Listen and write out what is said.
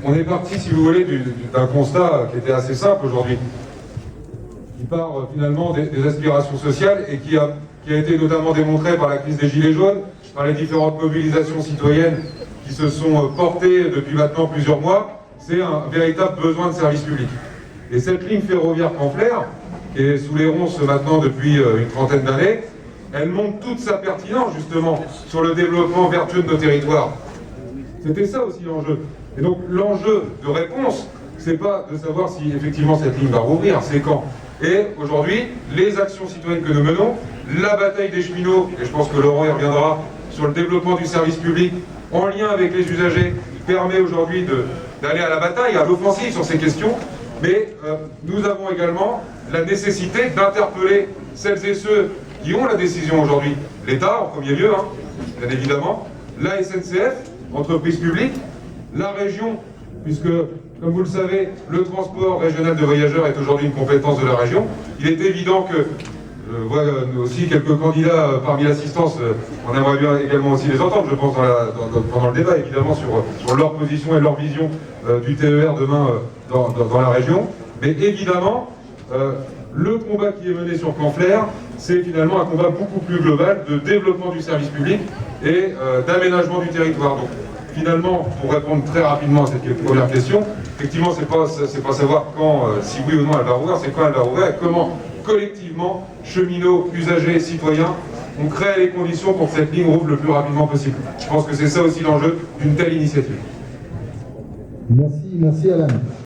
on est parti, si vous voulez, d'un constat qui était assez simple aujourd'hui, qui part finalement des aspirations sociales et qui a été notamment démontré par la crise des Gilets jaunes, par les différentes mobilisations citoyennes qui se sont portées depuis maintenant plusieurs mois. C'est un véritable besoin de service public. Et cette ligne ferroviaire Caen-Flers, qui est sous les ronces maintenant depuis une trentaine d'années, elle montre toute sa pertinence justement sur le développement vertueux de nos territoires. C'était ça aussi l'enjeu. Et donc l'enjeu de réponse, c'est pas de savoir si effectivement cette ligne va rouvrir, c'est quand. Et aujourd'hui, les actions citoyennes que nous menons, la bataille des cheminots, et je pense que Laurent y reviendra, sur le développement du service public, en lien avec les usagers, permet aujourd'hui d'aller à la bataille, à l'offensive sur ces questions. Mais nous avons également la nécessité d'interpeller celles et ceux qui ont la décision aujourd'hui. L'État en premier lieu, hein, bien évidemment, la SNCF, entreprise publique, la région, puisque, comme vous le savez, le transport régional de voyageurs est aujourd'hui une compétence de la région. Il est évident que, je vois aussi quelques candidats parmi l'assistance, on aimerait bien également aussi les entendre, je pense, pendant le débat, évidemment, sur leur position et leur vision du TER demain dans la région. Mais évidemment, le combat qui est mené sur Caen-Flers, c'est finalement un combat beaucoup plus global de développement du service public et d'aménagement du territoire. Donc, finalement, pour répondre très rapidement à cette première question, effectivement, c'est pas savoir quand, si oui ou non elle va rouvrir, c'est quand elle va rouvrir et comment, collectivement, cheminots, usagers, citoyens, on crée les conditions pour que cette ligne rouvre le plus rapidement possible. Je pense que c'est ça aussi l'enjeu d'une telle initiative. Merci Alain.